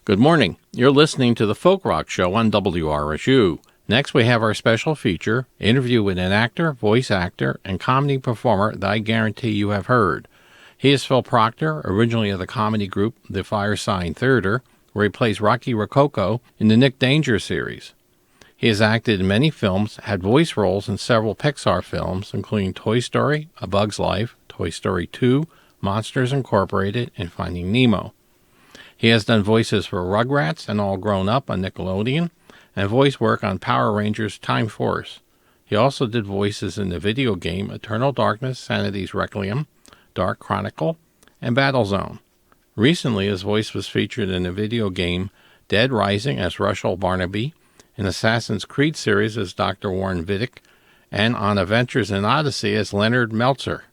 Good morning. You're listening to the Folk Rock Show on WRSU. Next, we have our special feature, interview with an actor, voice actor, and comedy performer that I guarantee you have heard. He is Phil Proctor, originally of the comedy group the Firesign Theatre, where he plays Rocky Rococo in the Nick Danger series. He has acted in many films, had voice roles in several Pixar films, including Toy Story, A Bug's Life, Toy Story 2, Monsters Incorporated, and Finding Nemo. He has done voices for Rugrats and All Grown Up on Nickelodeon, and voice work on Power Rangers Time Force. He also did voices in the video game Eternal Darkness, Sanity's Requiem, Dark Chronicle, and Battlezone. Recently, his voice was featured in the video game Dead Rising as Russell Barnaby, in Assassin's Creed series as Dr. Warren Vidic, and on Adventures in Odyssey as Leonard Meltzer.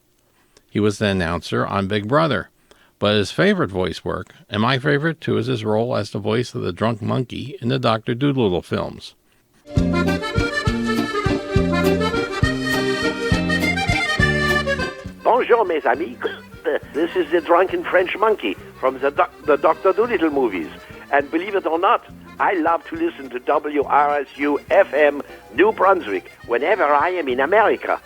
He was the announcer on Big Brother. But his favorite voice work, and my favorite too, is his role as the voice of the drunk monkey in the Dr. Dolittle films. Bonjour, mes amis. This is the drunken French monkey from the Dr. Dolittle movies. And believe it or not, I love to listen to WRSU FM New Brunswick whenever I am in America.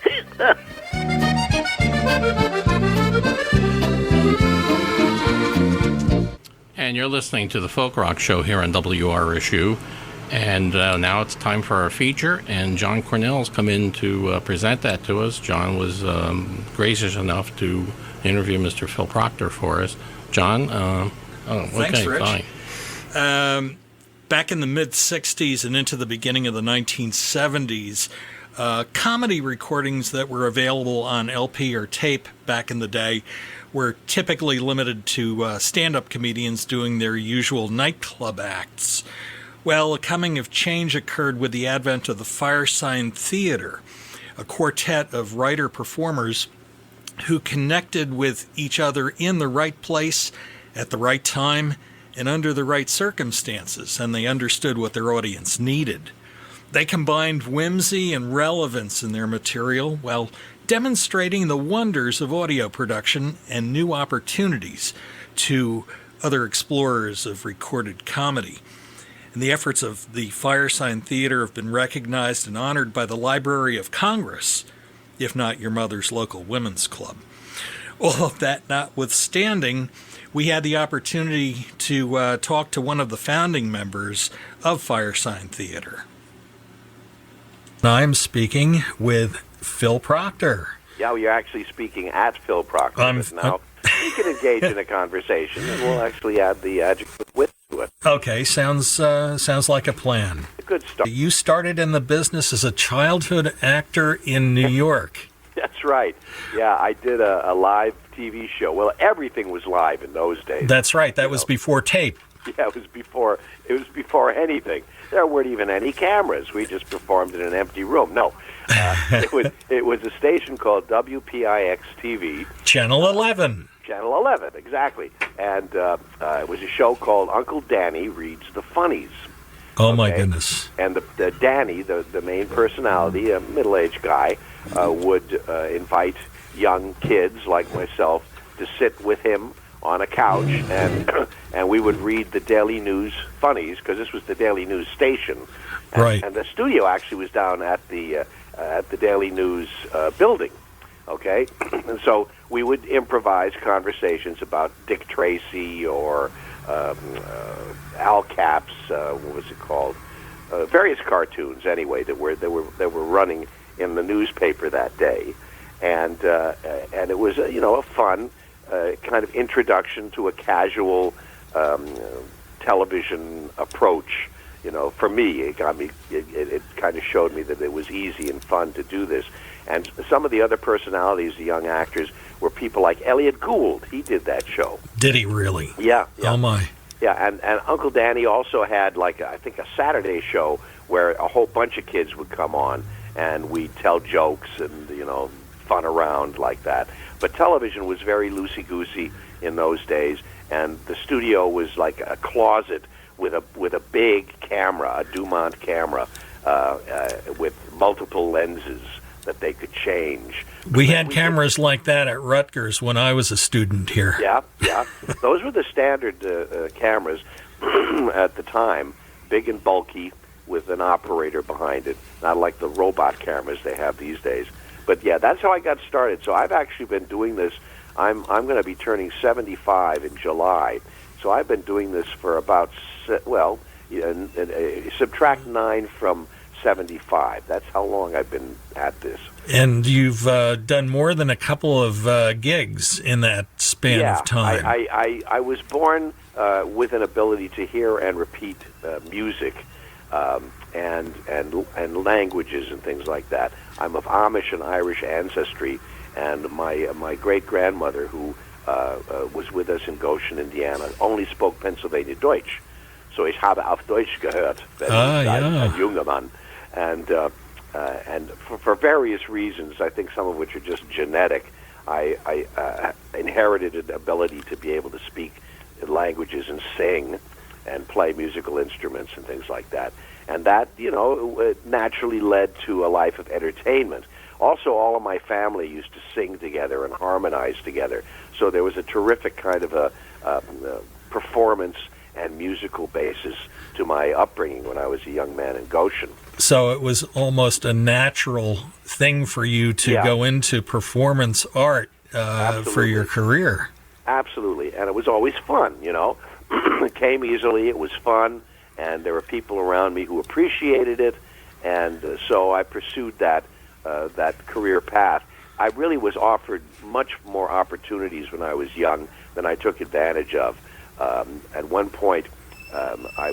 And you're listening to the Folk Rock Show here on WRSU. And now it's time for our feature, and John Cornell's come in to present that to us. John was gracious enough to interview Mr. Phil Proctor for us. John? Thanks, okay, Rich. Fine. Back in the mid-'60s and into the beginning of the 1970s, comedy recordings that were available on LP or tape back in the day were typically limited to stand-up comedians doing their usual nightclub acts. Well, a coming of change occurred with the advent of the Firesign Theatre, a quartet of writer-performers who connected with each other in the right place, at the right time, and under the right circumstances, and they understood what their audience needed. They combined whimsy and relevance in their material while demonstrating the wonders of audio production and new opportunities to other explorers of recorded comedy. And the efforts of the Firesign Theatre have been recognized and honored by the Library of Congress, if not your mother's local women's club. All of that notwithstanding, we had the opportunity to talk to one of the founding members of Firesign Theatre. I'm speaking with Phil Proctor. Yeah, you're actually speaking at Phil Proctor. Now, we can engage in a conversation, and we'll actually add the adjective with to it. Okay, sounds like a plan. Good stuff. You started in the business as a childhood actor in New York. That's right. Yeah, I did a live TV show. Well, everything was live in those days. That's right. That was before tape. Yeah, it was before anything. There weren't even any cameras. We just performed in an empty room. No, it was a station called WPIX-TV. Channel 11. Channel 11, exactly. And it was a show called Uncle Danny Reads the Funnies. Oh, my goodness. And the Danny, the main personality, a middle-aged guy, would invite young kids like myself to sit with him on a couch, and we would read the Daily News funnies, because this was the Daily News station. Right. And the studio actually was down at the Daily News building, okay? And so we would improvise conversations about Dick Tracy or Al Capp's, what was it called? Various cartoons, anyway, that were running in the newspaper that day. And it was, a fun kind of introduction to a casual television approach. For me, it kind of showed me that it was easy and fun to do this. And some of the other personalities, the young actors, were people like Elliot Gould. He did that show. Did he really? Yeah. Oh, my. Yeah, and Uncle Danny also had, I think a Saturday show where a whole bunch of kids would come on, and we'd tell jokes and, fun around like that. But television was very loosey-goosey in those days, and the studio was like a closet with a big camera, a Dumont camera, with multiple lenses that they could change. We had cameras like that at Rutgers when I was a student here. Yeah. Those were the standard cameras. at the time, big and bulky, with an operator behind it, not like the robot cameras they have these days. But yeah, that's how I got started. So I've actually been doing this. I'm going to be turning 75 in July. So I've been doing this for about, subtract 9 from 75. That's how long I've been at this. And you've done more than a couple of gigs in that span of time. I was born with an ability to hear and repeat music and languages and things like that. I'm of Amish and Irish ancestry, and my great-grandmother, who was with us in Goshen, Indiana, only spoke Pennsylvania Deutsch. So ich habe auf Deutsch gehört, wenn ein junger Mann. And for various reasons, I think some of which are just genetic, I inherited an ability to be able to speak languages and sing and play musical instruments and things like that. And that, naturally led to a life of entertainment. Also, all of my family used to sing together and harmonize together. So there was a terrific kind of a performance and musical basis to my upbringing when I was a young man in Goshen. So it was almost a natural thing for you to go into performance art for your career. Absolutely, and it was always fun, It came easily, it was fun, and there were people around me who appreciated it, and so I pursued that career path. I really was offered much more opportunities when I was young than I took advantage of. At one point, I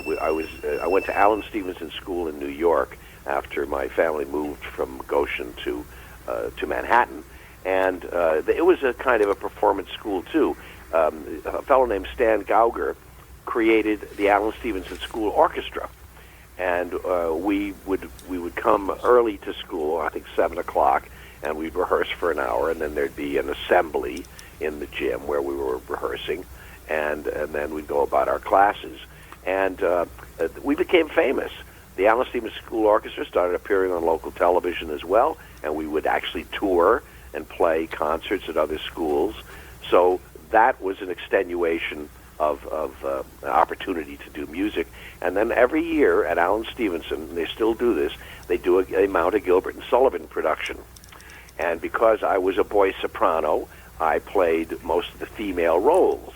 went to Alan Stevenson School in New York after my family moved from Goshen to Manhattan, and it was a kind of a performance school too. A fellow named Stan Gauger created the Alan Stevenson School Orchestra, and we would come early to school, I think 7 o'clock, and we'd rehearse for an hour, and then there'd be an assembly in the gym where we were rehearsing, and then we'd go about our classes. And we became famous. The Alan Stevens School Orchestra started appearing on local television as well, and we would actually tour and play concerts at other schools. So that was an extenuation of an opportunity to do music. And then every year at Alan Stevenson, and they still do this, they mount a Gilbert and Sullivan production. And because I was a boy soprano, I played most of the female roles.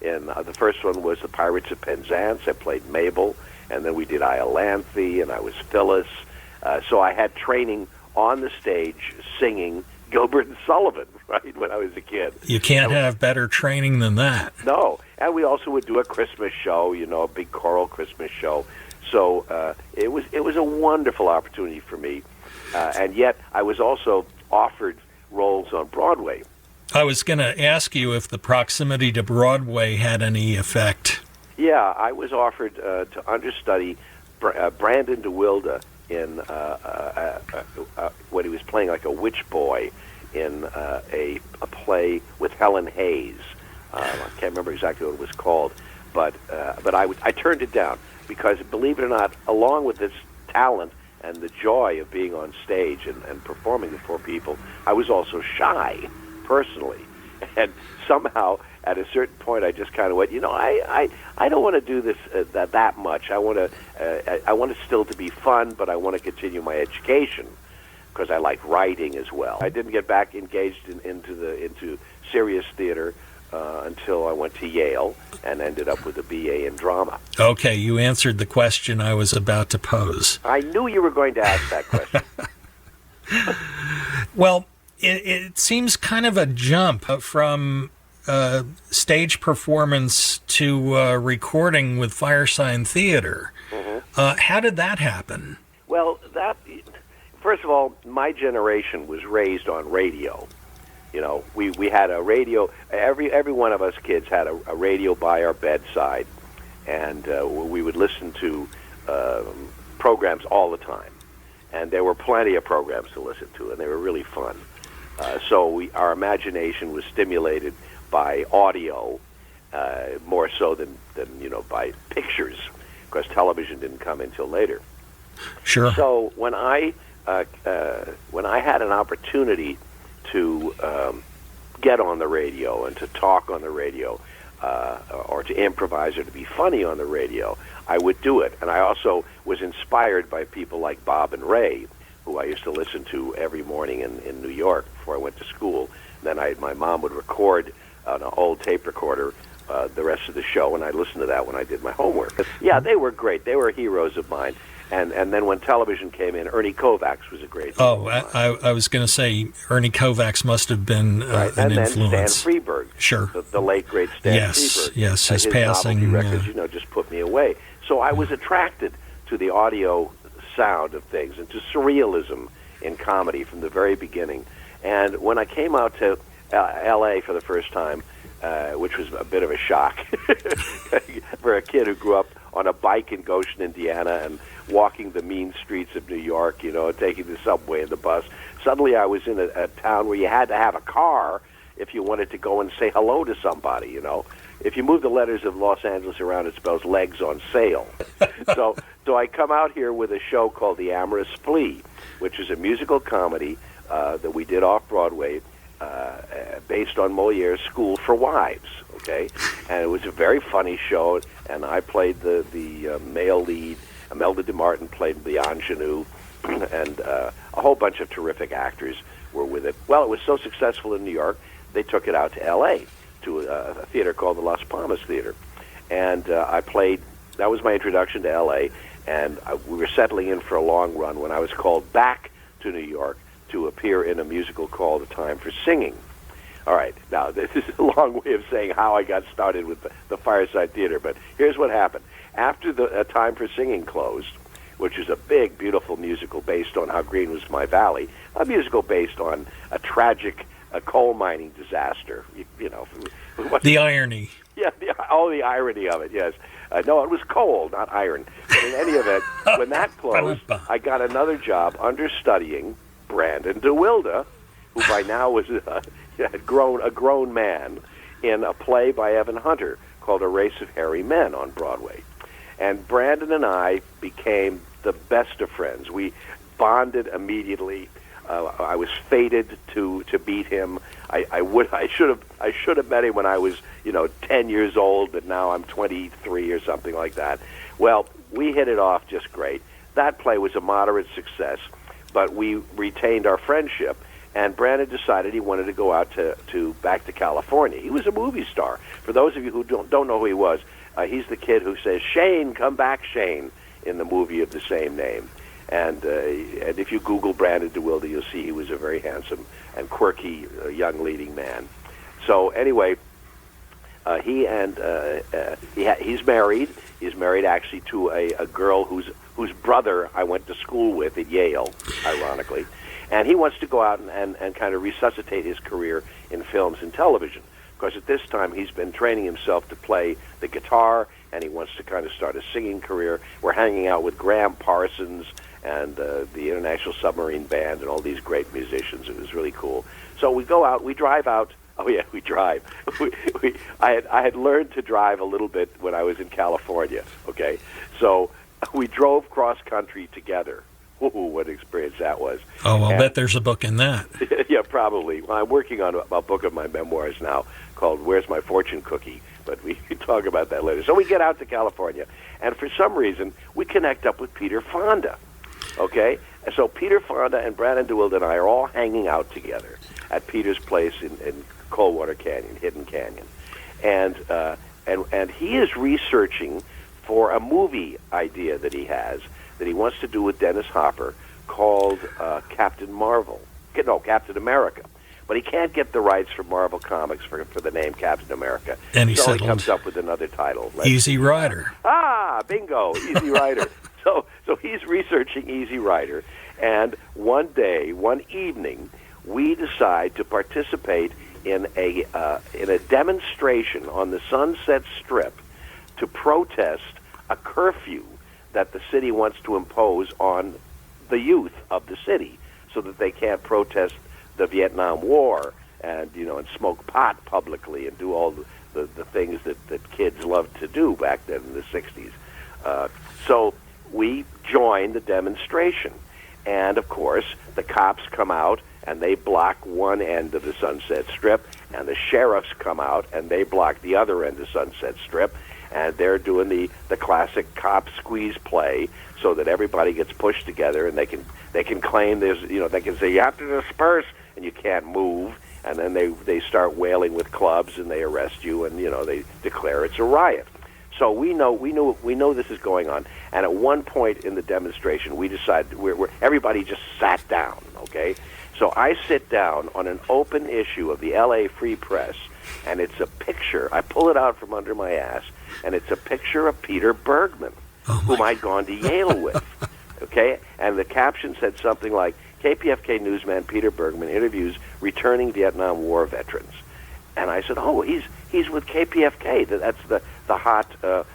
And the first one was the Pirates of Penzance. I played Mabel, and then we did Iolanthe, and I was Phyllis. So I had training on the stage singing Gilbert and Sullivan, right, when I was a kid. You can't have better training than that. No, and we also would do a Christmas show, a big choral Christmas show. So it was a wonderful opportunity for me, and yet I was also offered roles on Broadway. I was going to ask you if the proximity to Broadway had any effect. Yeah, I was offered to understudy Brandon DeWilde in when he was playing like a witch boy in a play with Helen Hayes. I can't remember exactly what it was called, but I turned it down because, believe it or not, along with this talent and the joy of being on stage and performing before people, I was also shy personally, and somehow at a certain point I just kind of went, I don't want to do this that much. I want it still to be fun, but I want to continue my education because I like writing as well. I didn't get back engaged into serious theater until I went to Yale and ended up with a BA in drama. Okay, you answered the question I was about to pose. I knew you were going to ask that question. Well, it seems kind of a jump from stage performance to recording with Firesign Theatre. Mm-hmm. How did that happen? Well, first of all, my generation was raised on radio. We had a radio. Every one of us kids had a radio by our bedside, and we would listen to programs all the time. And there were plenty of programs to listen to, and they were really fun. So our imagination was stimulated by audio more so than by pictures, because television didn't come until later. Sure. So when I had an opportunity to get on the radio and to talk on the radio, or to improvise or to be funny on the radio, I would do it. And I also was inspired by people like Bob and Ray, who I used to listen to every morning in New York before I went to school. Then my mom would record on an old tape recorder the rest of the show, and I'd listen to that when I did my homework. Yeah, they were great. They were heroes of mine. And then when television came in, Ernie Kovacs was a great hero. Oh, I was going to say Ernie Kovacs must have been right. an and influence. Then Stan Freberg. Sure. The late, great Stan Freberg. Yes, his passing. Novelty records, just put me away. So I was attracted to the audio sound of things and to surrealism in comedy from the very beginning. And when I came out to L.A. for the first time, which was a bit of a shock for a kid who grew up on a bike in Goshen, Indiana, and walking the mean streets of New York, taking the subway and the bus. Suddenly I was in a town where you had to have a car if you wanted to go and say hello to somebody, If you move the letters of Los Angeles around, it spells legs on sale. So I come out here with a show called The Amorous Flea, which is a musical comedy that we did off-Broadway based on Moliere's School for Wives, okay? And it was a very funny show, and I played the male lead. Imelda DeMartin played the ingenue, and a whole bunch of terrific actors were with it. Well, it was so successful in New York, they took it out to L.A., to a theater called the Las Palmas Theater. And I played, that was my introduction to L.A., and we were settling in for a long run when I was called back to New York to appear in a musical called A Time for Singing. All right, now this is a long way of saying how I got started with the Firesign Theatre, but here's what happened. After A Time for Singing closed, which is a big, beautiful musical based on How Green Was My Valley, a musical based on a tragic coal mining disaster, The irony. Yeah, all the irony of it, yes. No, it was coal, not iron. But in any event, when that closed, I got another job understudying Brandon DeWilde, who by now was a grown man, in a play by Evan Hunter called A Race of Hairy Men on Broadway. And Brandon and I became the best of friends. We bonded immediately. I was fated to beat him. I should have met him when I was 10 years old, but now I'm 23 or something like that. Well, we hit it off just great. That play was a moderate success, but we retained our friendship. And Brandon decided he wanted to go out back to California. He was a movie star. For those of you who don't know who he was, he's the kid who says, "Shane, come back, Shane," in the movie of the same name. And if you Google Brandon DeWilde, you'll see he was a very handsome and quirky young leading man. So anyway, he's married. He's married actually to a girl whose brother I went to school with at Yale, ironically. And he wants to go out and kind of resuscitate his career in films and television. Because at this time he's been training himself to play the guitar, and he wants to kind of start a singing career. We're hanging out with Graham Parsons and the International Submarine Band and all these great musicians. It was really cool. So we go out, we drive out. Oh yeah, we drive. I had learned to drive a little bit when I was in California. Okay, so we drove cross country together. Ooh, what an experience that was. Oh, I'll bet there's a book in that. Yeah, probably. Well, I'm working on a book of my memoirs now called Where's My Fortune Cookie? But we can talk about that later. So we get out to California, and for some reason, we connect up with Peter Fonda. Okay? And so Peter Fonda and Brandon DeWilde and I are all hanging out together at Peter's place in Coldwater Canyon, Hidden Canyon. And he is researching for a movie idea that he has that he wants to do with Dennis Hopper called Captain America. But he can't get the rights from Marvel Comics for the name Captain America. And he he comes up with another title. Easy Rider. Bingo, Easy Rider. So he's researching Easy Rider, and one evening, we decide to participate in a demonstration on the Sunset Strip to protest a curfew that the city wants to impose on the youth of the city, so that they can't protest the Vietnam War and smoke pot publicly and do all the things that kids loved to do back then in the 60s. So we join the demonstration, and of course the cops come out and they block one end of the Sunset Strip, and the sheriffs come out, and they block the other end of Sunset Strip, and they're doing the classic cop squeeze play, so that everybody gets pushed together, and they can claim there's, they can say you have to disperse, and you can't move, and then they start wailing with clubs, and they arrest you, and they declare it's a riot. So we know this is going on, and at one point in the demonstration, we decided everybody just sat down. Okay, so I sit down on an open issue of the L.A. Free Press, and it's a picture. I pull it out from under my ass, and it's a picture of Peter Bergman, whom I'd gone to Yale with. Okay, and the caption said something like, KPFK newsman Peter Bergman interviews returning Vietnam War veterans. And I said, oh, he's with KPFK. That's the hot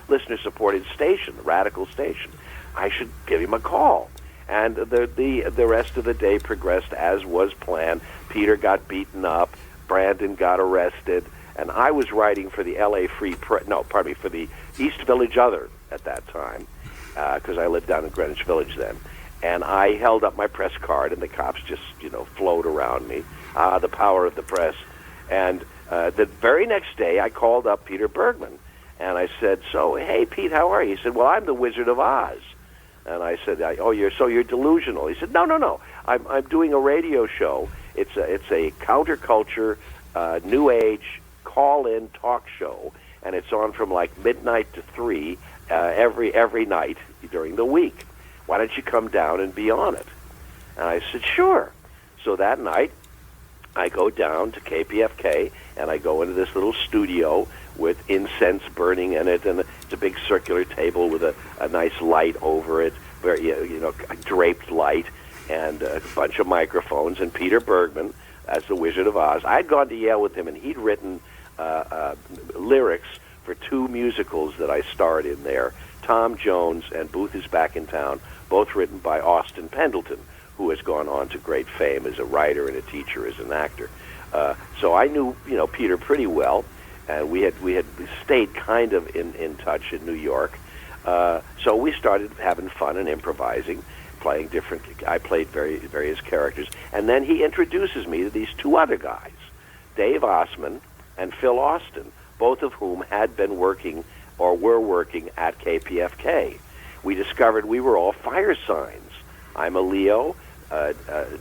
listener-supported station, the radical station. I should give him a call. And the rest of the day progressed as was planned. Peter got beaten up. Brandon got arrested. And I was writing for the L.A. for the East Village Other at that time, because I lived down in Greenwich Village then. And I held up my press card, and the cops just, flowed around me. The power of the press. And the very next day, I called up Peter Bergman, and I said, "So, hey, Pete, how are you?" He said, "Well, I'm the Wizard of Oz." And I said, you're delusional." He said, No. I'm doing a radio show. It's a counterculture, new age call-in talk show, and it's on from like midnight to 3 every night during the week. Why don't you come down and be on it? And I said, sure. So that night, I go down to KPFK, and I go into this little studio with incense burning in it, and it's a big circular table with a nice light over it, very, a draped light, and a bunch of microphones, and Peter Bergman as the Wizard of Oz. I'd gone to Yale with him, and he'd written lyrics for 2 musicals that I starred in there, Tom Jones and Booth is Back in Town, both written by Austin Pendleton, who has gone on to great fame as a writer and a teacher, as an actor. So I knew, Peter pretty well, and we had stayed kind of in touch in New York. So we started having fun and improvising, playing different. I played various characters, and then he introduces me to these 2 other guys, Dave Osman and Phil Austin, both of whom had been working or were working at KPFK. We discovered we were all fire signs. I'm a Leo.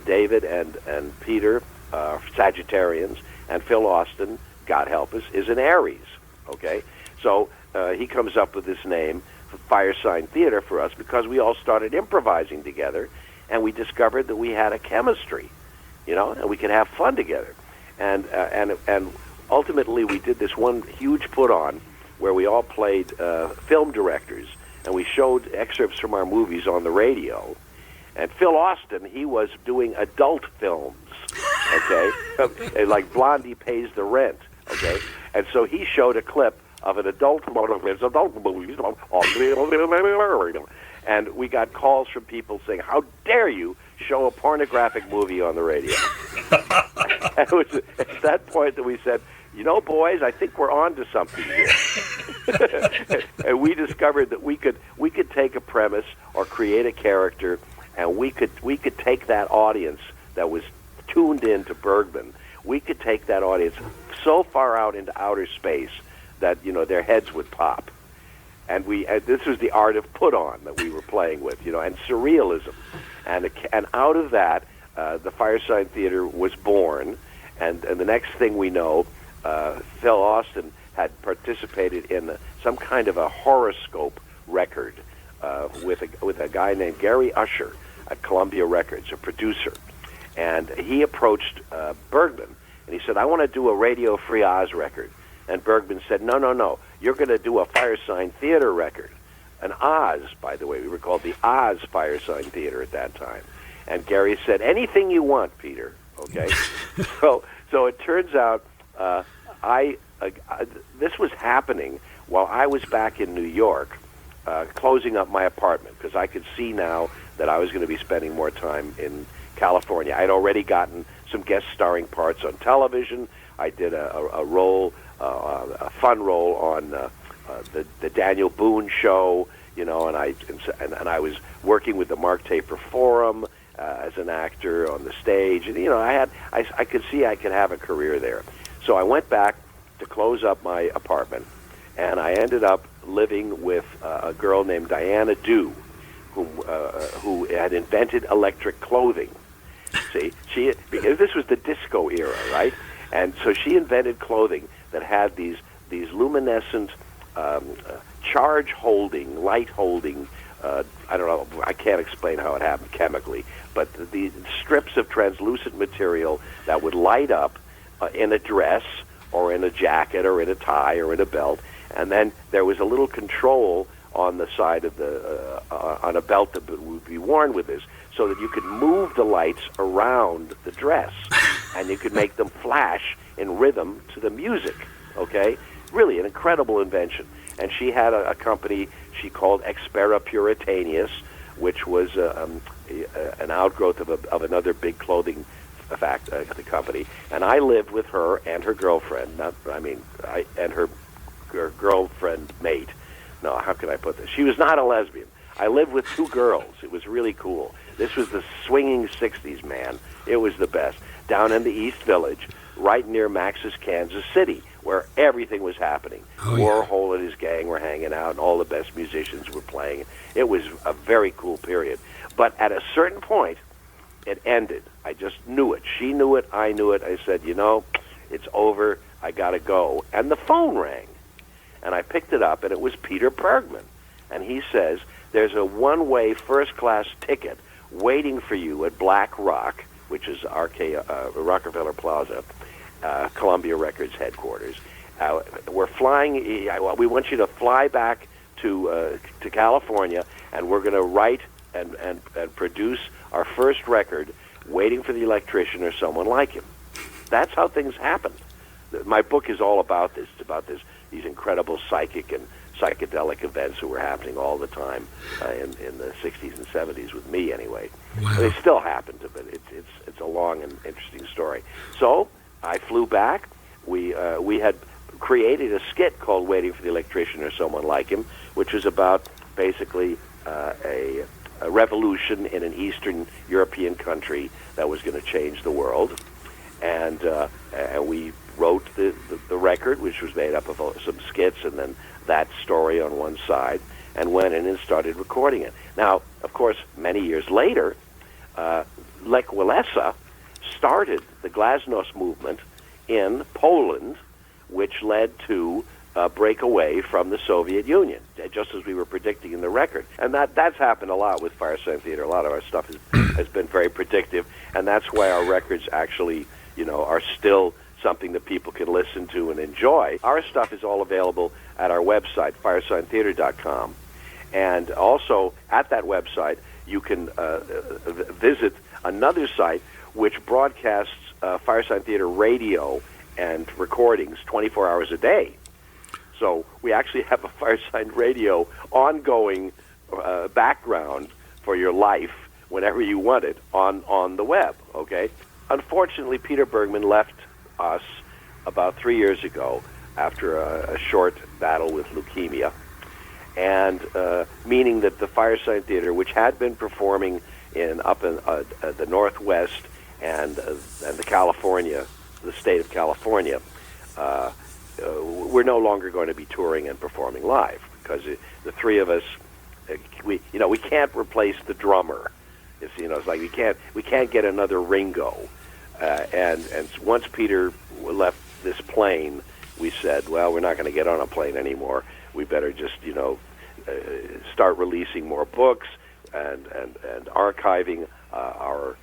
David and Peter, Sagittarians, and Phil Austin, God help us, is an Aries. Okay, so he comes up with this name, Firesign Theatre, for us because we all started improvising together, and we discovered that we had a chemistry, and we could have fun together, and ultimately we did this one huge put-on where we all played film directors, and we showed excerpts from our movies on the radio. And Phil Austin, he was doing adult films, okay, like Blondie Pays the Rent, okay, and so he showed a clip of an adult movie, and we got calls from people saying, "How dare you show a pornographic movie on the radio?" And it was at that point that we said, boys, I think we're on to something here. And we discovered that we could take a premise or create a character, and we could take that audience that was tuned in to Bergman. We could take that audience so far out into outer space that their heads would pop. And this was the art of put-on that we were playing with, and surrealism, and out of that, the Firesign Theatre was born. And the next thing we know, Phil Austin had participated in some kind of a horoscope record with a guy named Gary Usher at Columbia Records, a producer. And he approached Bergman, and he said, "I want to do a Radio Free Oz record." And Bergman said, No, you're going to do a Firesign Theatre record. An Oz, by the way. We were called the Oz Firesign Theatre at that time. And Gary said, "Anything you want, Peter." Okay? So it turns out this was happening while I was back in New York, closing up my apartment, because I could see now that I was going to be spending more time in California. I'd already gotten some guest starring parts on television. I did a role, a fun role on the Daniel Boone show, and I was working with the Mark Taper Forum as an actor on the stage, and I could see I could have a career there. So I went back to close up my apartment, and I ended up living with a girl named Diana Dew, who had invented electric clothing. See, because this was the disco era, right? And so she invented clothing that had these luminescent, charge-holding, light-holding, I don't know, I can't explain how it happened chemically, but the strips of translucent material that would light up in a dress or in a jacket or in a tie or in a belt, and then there was a little control on the side of on a belt that would be worn with this, so that you could move the lights around the dress, and you could make them flash in rhythm to the music, okay? Really an incredible invention. And she had a company she called Expera Puritanius, which was an outgrowth of another big clothing company. And I lived with her and her girlfriend, and her girlfriend mate. No, how can I put this? She was not a lesbian. I lived with two girls. It was really cool. This was the swinging 60s, man. It was the best. Down in the East Village, right near Max's Kansas City, where everything was happening. Oh, yeah. Warhol and his gang were hanging out, and all the best musicians were playing. It was a very cool period. But at a certain point, it ended. I just knew it. She knew it. I knew it. I said, it's over. I got to go. And the phone rang. And I picked it up, and it was Peter Bergman. And he says, there's a one-way first-class ticket waiting for you at Black Rock, which is Rockefeller Plaza, Columbia Records headquarters. We're flying. We want you to fly back to California, and we're going to write and produce our first record, Waiting for the Electrician or Someone Like Him. That's how things happened. My book is all about this. It's about these incredible psychic and psychedelic events that were happening all the time in the 60s and 70s with me, anyway. Wow. They still happen, but it's a long and interesting story. So I flew back. We had created a skit called Waiting for the Electrician or Someone Like Him, which was about basically a revolution in an Eastern European country that was going to change the world. And we wrote the record, which was made up of some skits and then that story on one side, and went in and started recording it. Now, of course, many years later, Lech Walesa started the Glasnost movement in Poland, which led to a breakaway from the Soviet Union, just as we were predicting in the record. And that's happened a lot with Firesign Theatre. A lot of our stuff has been very predictive, and that's why our records actually, are still something that people can listen to and enjoy. Our stuff is all available at our website, firesigntheatre.com. And also at that website, you can visit another site which broadcasts Firesign Theatre radio and recordings 24 hours a day. So we actually have a Firesign Radio ongoing background for your life whenever you want it on the web, okay? Unfortunately, Peter Bergman left us about 3 years ago after a short battle with leukemia, and meaning that the Firesign Theatre, which had been performing up in the Northwest and the state of California, we're no longer going to be touring and performing live because the three of us, we can't replace the drummer. It's like we can't get another Ringo. And once Peter left this plane, we said, well, we're not going to get on a plane anymore. We better just, start releasing more books and archiving our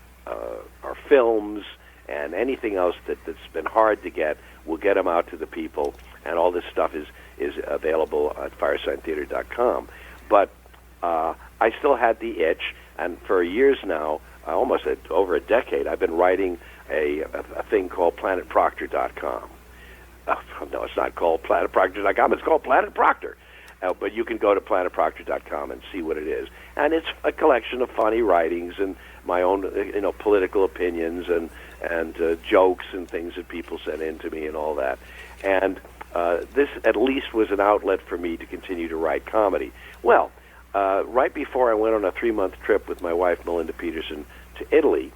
films and anything else that's been hard to get. We'll get them out to the people, and all this stuff is available at firesigntheatre.com. But I still had the itch, and for years now, almost over a decade, I've been writing a thing called planetproctor.com. No, it's not called planetproctor.com. It's called Planet Proctor. But you can go to planetproctor.com and see what it is. And it's a collection of funny writings and my own, political opinions and jokes and things that people sent in to me and all that. And this at least was an outlet for me to continue to write comedy. Well, right before I went on a 3-month trip with my wife, Melinda Peterson, to Italy,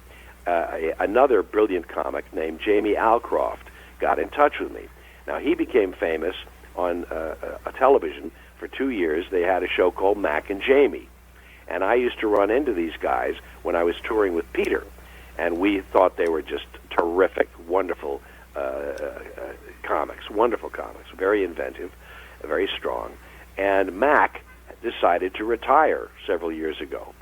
another brilliant comic named Jamie Alcroft got in touch with me. Now, he became famous on a television for 2 years. They had a show called Mac and Jamie. And I used to run into these guys when I was touring with Peter. And we thought they were just terrific, wonderful comics, very inventive, very strong. And Mac decided to retire several years ago.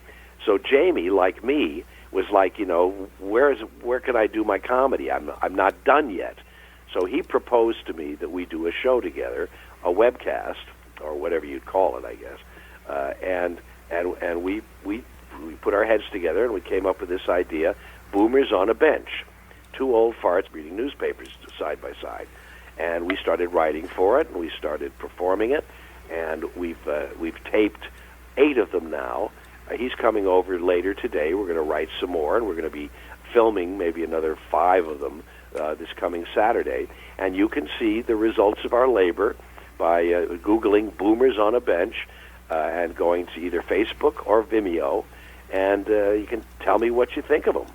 So Jamie, like me, was like, where can I do my comedy? I'm not done yet. So he proposed to me that we do a show together, a webcast, or whatever you'd call it, I guess. And we put our heads together and we came up with this idea: Boomers on a Bench, two old farts reading newspapers side by side. And we started writing for it, and we started performing it, and we've taped 8 of them now. He's coming over later today. We're going to write some more, and we're going to be filming maybe another 5 of them this coming Saturday. And you can see the results of our labor by Googling Boomers on a Bench and going to either Facebook or Vimeo, and you can tell me what you think of them,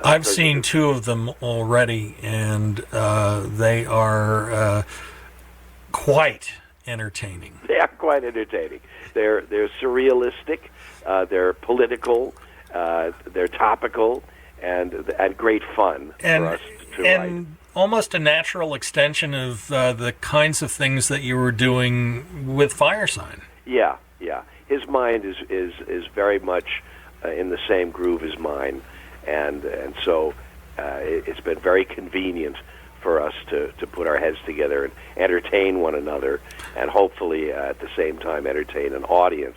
I've seen 2 of them already, and they are quite entertaining. They are quite entertaining. They're surrealistic, they're political, they're topical, and great fun for us to write. Almost a natural extension of the kinds of things that you were doing with Firesign. Yeah. His mind is very much in the same groove as mine, and so it's been very convenient for us to put our heads together and entertain one another, and hopefully at the same time entertain an audience.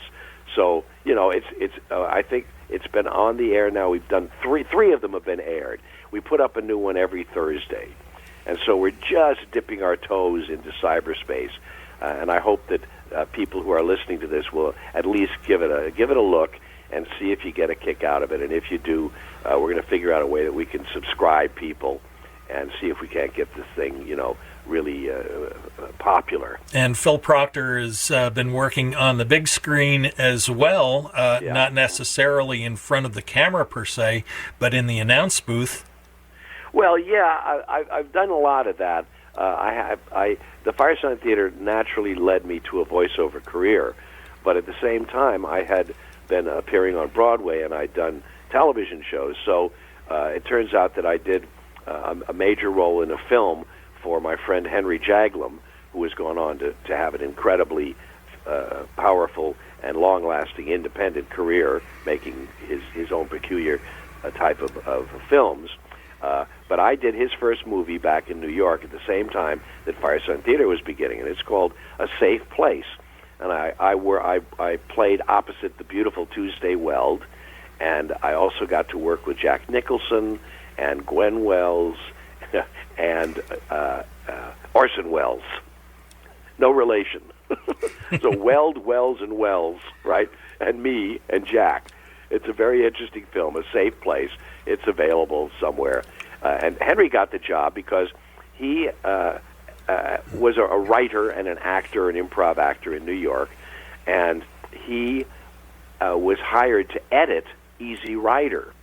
So I think it's been on the air now. We've done three of them have been aired. We put up a new one every Thursday, and so we're just dipping our toes into cyberspace. And I hope that people who are listening to this will at least give it a look and see if you get a kick out of it. And if you do, we're going to figure out a way that we can subscribe people and see if we can't get this thing, really popular. And Phil Proctor has been working on the big screen as well, not necessarily in front of the camera per se, but in the announce booth. Well, yeah, I've done a lot of that. The Firesign Theatre naturally led me to a voiceover career, but at the same time, I had been appearing on Broadway and I'd done television shows. So it turns out that I did a major role in a film for my friend Henry Jaglom, who has gone on to have an incredibly powerful and long-lasting independent career, making his own peculiar type of films. But I did his first movie back in New York at the same time that Firesign Theatre was beginning, and it's called A Safe Place. And I played opposite the beautiful Tuesday Weld, and I also got to work with Jack Nicholson and Gwen Wells and Orson Welles. No relation. So Weld, Wells, and Wells, right? And me and Jack. It's a very interesting film, A Safe Place. It's available somewhere. And Henry got the job because he was a writer and an actor, an improv actor in New York, and he was hired to edit Easy Rider.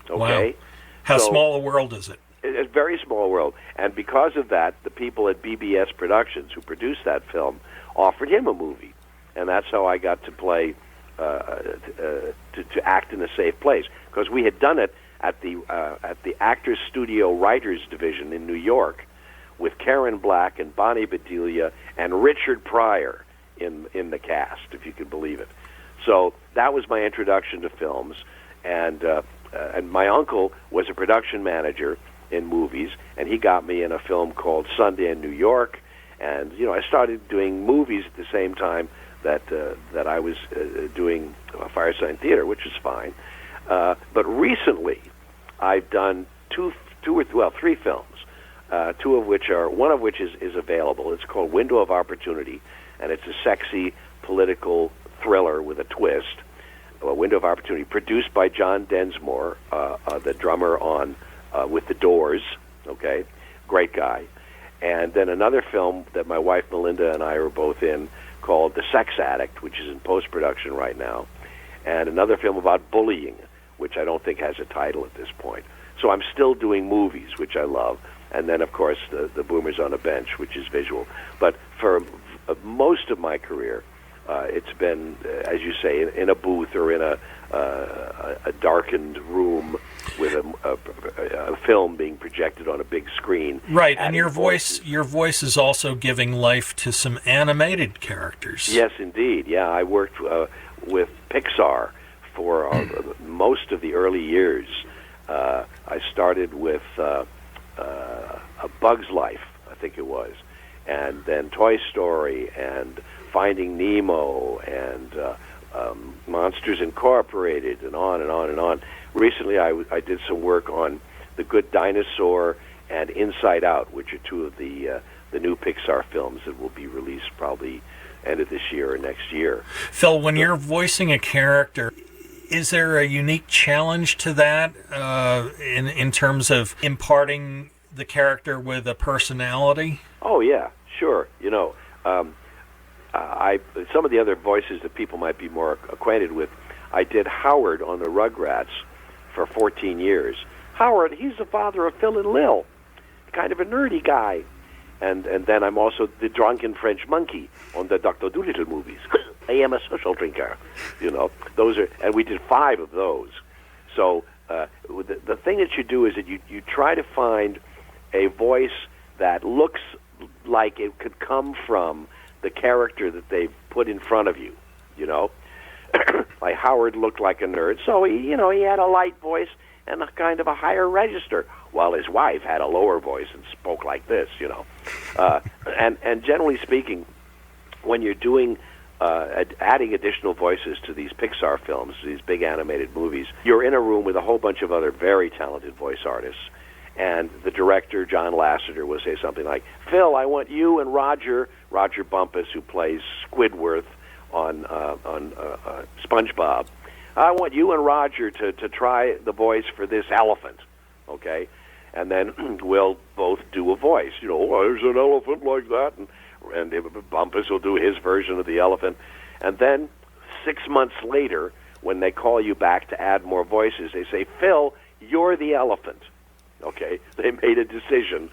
Okay? Wow. How small a world is it? It's a very small world. And because of that, the people at BBS Productions, who produced that film, offered him a movie. And that's how I got to play, to act in A Safe Place. Because we had done it at the Actors Studio Writers Division in New York with Karen Black and Bonnie Bedelia and Richard Pryor in the cast, if you can believe it. So that was my introduction to films, and my uncle was a production manager in movies, and he got me in a film called Sunday in New York, and I started doing movies at the same time that I was doing Firesign Theatre, which is fine. But recently, I've done three films, one of which is available. It's called Window of Opportunity, and it's a sexy political thriller with a twist. Window of Opportunity, produced by John Densmore, the drummer on With the Doors. Okay, great guy. And then another film that my wife Melinda and I are both in called The Sex Addict, which is in post-production right now, and another film about bullying, which I don't think has a title at this point. So I'm still doing movies, which I love, and then, of course, the Boomers on a Bench, which is visual. But for most of my career, it's been, as you say, in a booth or in a darkened room with a film being projected on a big screen. Right, and your voice is also giving life to some animated characters. Yes, indeed. Yeah, I worked with Pixar for most of the early years. I started with A Bug's Life, I think it was, and then Toy Story and Finding Nemo and Monsters Incorporated, and on and on and on. Recently, I did some work on The Good Dinosaur and Inside Out, which are two of the new Pixar films that will be released probably end of this year or next year. Phil, when you're voicing a character, is there a unique challenge to that in terms of imparting the character with a personality? Oh, yeah, sure. You know, some of the other voices that people might be more acquainted with, I did Howard on the Rugrats for 14 years. Howard, he's the father of Phil and Lil, kind of a nerdy guy. And then I'm also the drunken French monkey on the Dr. Dolittle movies. I am a social drinker. You know, those are, and we did 5 of those. So the thing that you do is that you try to find a voice that looks like it could come from the character that they've put in front of you, you know. Like Howard looked like a nerd, so he had a light voice and a kind of a higher register, while his wife had a lower voice and spoke like this, you know. And generally speaking, when you're doing adding additional voices to these Pixar films, these big animated movies, you're in a room with a whole bunch of other very talented voice artists. And the director, John Lasseter, will say something like, Phil, I want you and Roger Bumpus, who plays Squidward on SpongeBob, I want you and Roger to try the voice for this elephant, okay? And then we'll both do a voice. You know, oh, there's an elephant like that, and Bumpus will do his version of the elephant. And then 6 months later, when they call you back to add more voices, they say, Phil, you're the elephant. Okay, they made a decision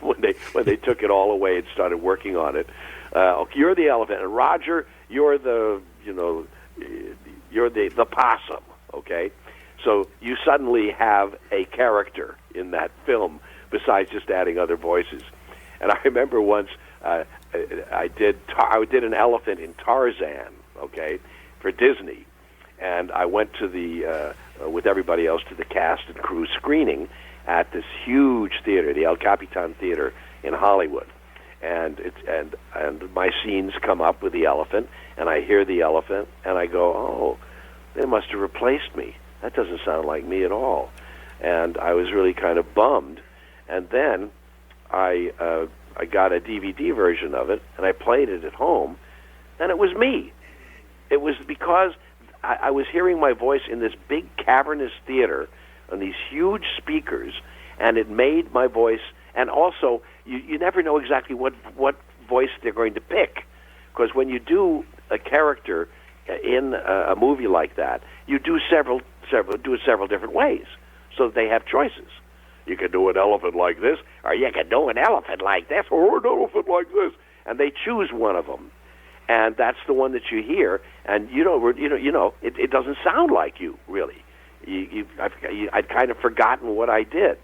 when they took it all away and started working on it. You're the elephant, and Roger, you're the possum. Okay, so you suddenly have a character in that film besides just adding other voices. And I remember once I did an elephant in Tarzan. Okay, for Disney, and I went to the with everybody else to the cast and crew screening at this huge theater, the El Capitan Theater in Hollywood, and my scenes come up with the elephant, and I hear the elephant, and I go, oh, they must have replaced me. That doesn't sound like me at all, and I was really kind of bummed. And then I got a DVD version of it, and I played it at home, and it was me. It was because I was hearing my voice in this big cavernous theater on these huge speakers, and it made my voice, and also you never know exactly what voice they're going to pick, because when you do a character in a movie like that, you do it several different ways, so they have choices. You can do an elephant like this, or you can do an elephant like this, or an elephant like this, and they choose one of them, and that's the one that you hear, and it doesn't sound like you really. I'd kind of forgotten what I did,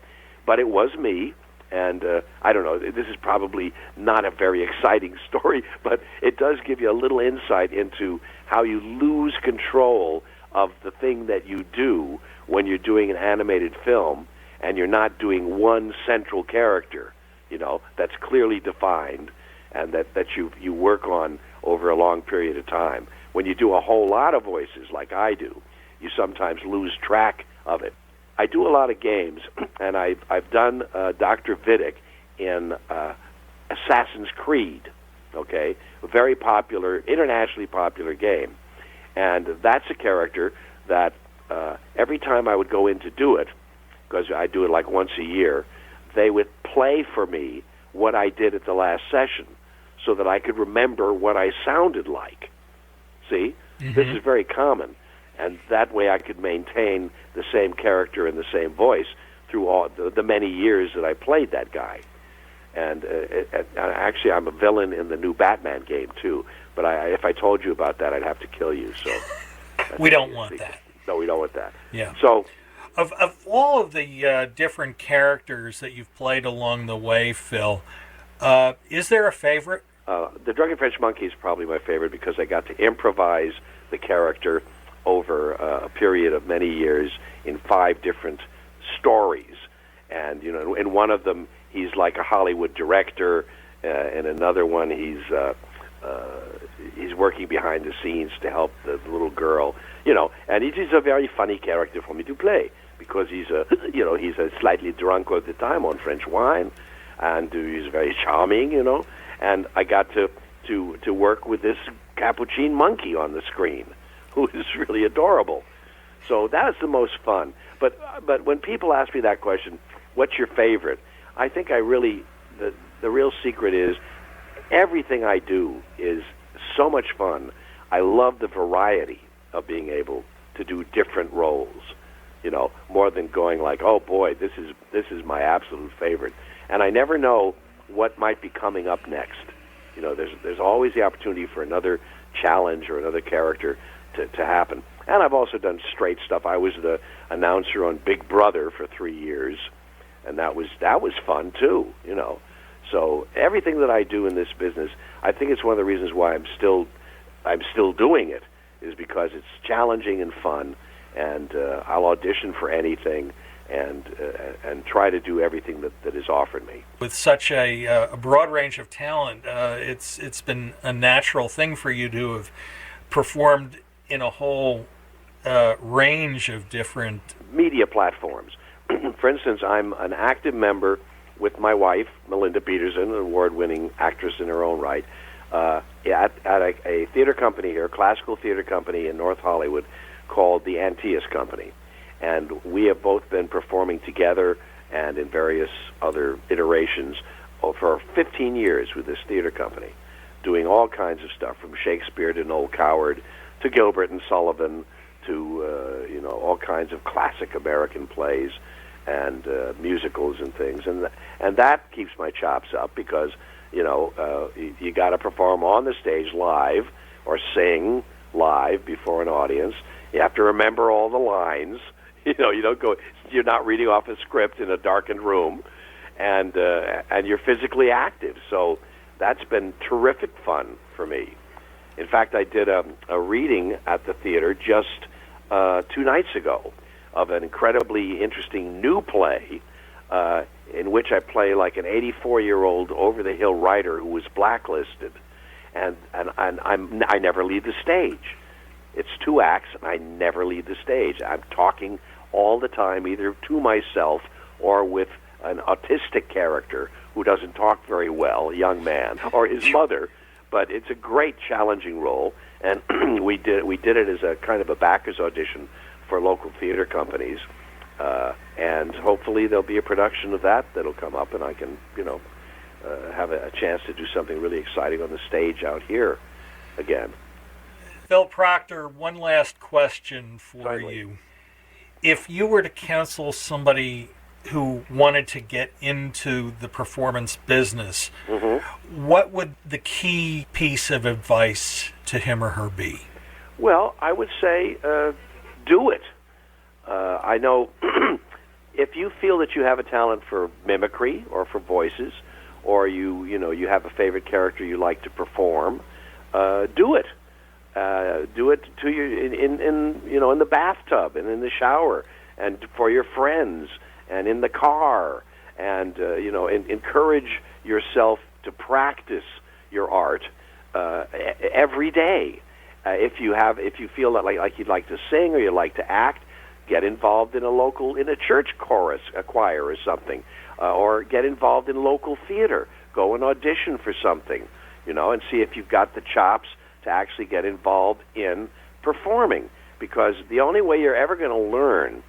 but it was me, and I don't know, this is probably not a very exciting story, but it does give you a little insight into how you lose control of the thing that you do when you're doing an animated film, and you're not doing one central character, you know, that's clearly defined, and that you work on over a long period of time. When you do a whole lot of voices like I do, you sometimes lose track of it. I do a lot of games, and I've done Dr. Vidic in Assassin's Creed, okay, a very popular, internationally popular game. And that's a character that every time I would go in to do it, because I do it like once a year, they would play for me what I did at the last session so that I could remember what I sounded like. See? Mm-hmm. This is very common. And that way I could maintain the same character and the same voice through all the many years that I played that guy. And actually, I'm a villain in the new Batman game too. But if I told you about that, I'd have to kill you. So we don't want that. No, we don't want that. Yeah. So, of all of the different characters that you've played along the way, Phil, is there a favorite? The Drunken French Monkey is probably my favorite because I got to improvise the character over a period of many years in 5 different stories. And, you know, in one of them, he's like a Hollywood director. In another one, he's working behind the scenes to help the little girl. You know, and it is a very funny character for me to play because he's a slightly drunk all the time on French wine, and he's very charming. You know, and I got to work with this capuchin monkey on the screen, who is really adorable. So that's the most fun. But when people ask me that question, what's your favorite? I think the real secret is everything I do is so much fun. I love the variety of being able to do different roles, you know, more than going like, oh boy, this is my absolute favorite. And I never know what might be coming up next. You know, there's always the opportunity for another challenge or another character to happen. And I've also done straight stuff. I was the announcer on Big Brother for 3 years, and that was fun too, you know. So everything that I do in this business, I think it's one of the reasons why I'm still doing it, is because it's challenging and fun, and I'll audition for anything and try to do everything that is offered me. With such a broad range of talent, it's been a natural thing for you to have performed in a whole range of different media platforms. For instance, I'm an active member with my wife, Melinda Peterson, an award-winning actress in her own right, at a theater company here, a classical theater company in North Hollywood called the Antaeus Company. And we have both been performing together and in various other iterations for 15 years with this theater company, doing all kinds of stuff, from Shakespeare to Noel Coward to Gilbert and Sullivan to, all kinds of classic American plays and musicals and things. And that keeps my chops up because, you got to perform on the stage live or sing live before an audience. You have to remember all the lines. You're not reading off a script in a darkened room, and you're physically active. So that's been terrific fun for me. In fact, I did a reading at the theater just 2 nights ago of an incredibly interesting new play in which I play like an 84-year-old over-the-hill writer who was blacklisted, and I never leave the stage. It's 2 acts, and I never leave the stage. I'm talking all the time, either to myself or with an autistic character who doesn't talk very well, a young man, or his mother. But it's a great, challenging role, and we did it as a kind of a backers audition for local theater companies, and hopefully there'll be a production of that'll come up, and I can, have a chance to do something really exciting on the stage out here again. Phil Proctor, one last question for you. If you were to counsel somebody who wanted to get into the performance business, what would the key piece of advice to him or her be? Well, I would say do it. I know if you feel that you have a talent for mimicry or for voices, or you have a favorite character you like to perform, do it. Do it to you in the bathtub and in the shower and for your friends and in the car, and encourage yourself to practice your art every day. If you feel that like you'd like to sing or you like to act, get involved in a church chorus, a choir or something, or get involved in local theater. Go and audition for something, and see if you've got the chops to actually get involved in performing, because the only way you're ever going to learn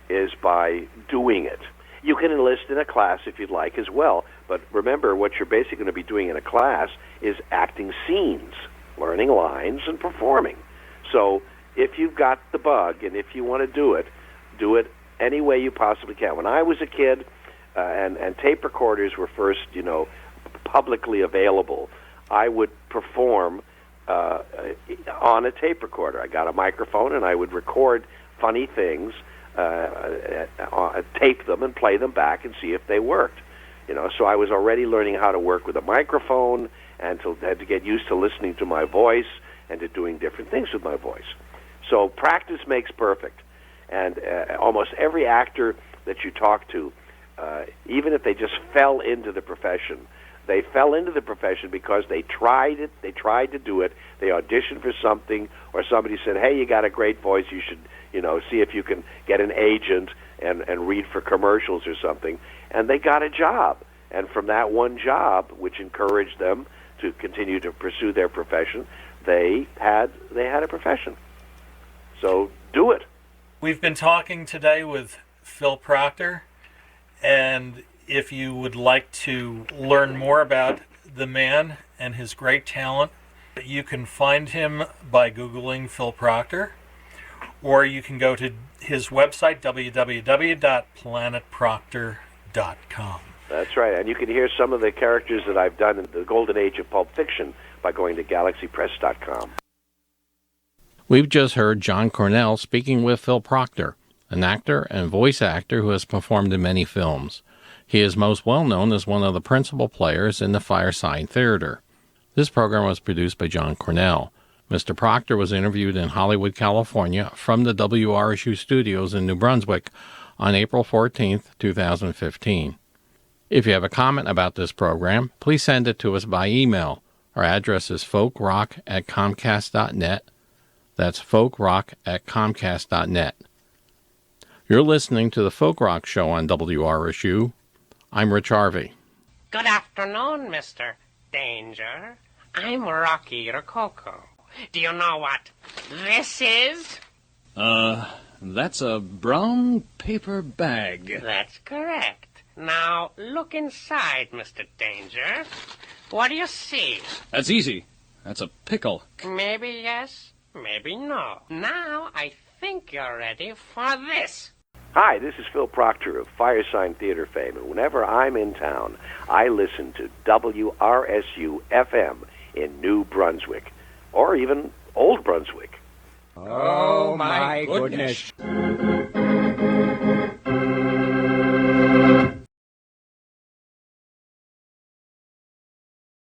is by doing it. You can enlist in a class if you'd like as well, but remember, what you're basically going to be doing in a class is acting scenes, learning lines, and performing. So if you've got the bug and if you want to do it any way you possibly can. When I was a kid, and tape recorders were first, publicly available, I would perform on a tape recorder. I got a microphone, and I would record funny things, tape them, and play them back and see if they worked. So I was already learning how to work with a microphone, and had to get used to listening to my voice and to doing different things with my voice. So practice makes perfect. And almost every actor that you talk to, even if they just fell into the profession, they fell into the profession because they tried it, they tried to do it, they auditioned for something, or somebody said, hey, you got a great voice, you should, see if you can get an agent and read for commercials or something, and they got a job. And from that one job, which encouraged them to continue to pursue their profession, they had a profession. So do it. We've been talking today with Phil Proctor, and if you would like to learn more about the man and his great talent, you can find him by Googling Phil Proctor, or you can go to his website, www.planetproctor.com. That's right, and you can hear some of the characters that I've done in the golden age of Pulp Fiction by going to galaxypress.com. We've just heard John Cornell speaking with Phil Proctor, an actor and voice actor who has performed in many films. He is most well known as one of the principal players in the Firesign Theatre. This program was produced by John Cornell. Mr. Proctor was interviewed in Hollywood, California, from the WRSU studios in New Brunswick on April 14, 2015. If you have a comment about this program, please send it to us by email. Our address is folkrock@comcast.net. That's folkrock@comcast.net. You're listening to the Folk Rock Show on WRSU. I'm Rich Harvey. Good afternoon, Mr. Danger. I'm Rocky Rococo. Do you know what this is? That's a brown paper bag. That's correct. Now, look inside, Mr. Danger. What do you see? That's easy. That's a pickle. Maybe yes, maybe no. Now, I think you're ready for this. Hi, this is Phil Proctor of Firesign Theatre fame, and whenever I'm in town, I listen to WRSU-FM in New Brunswick, or even Old Brunswick. Oh, my goodness.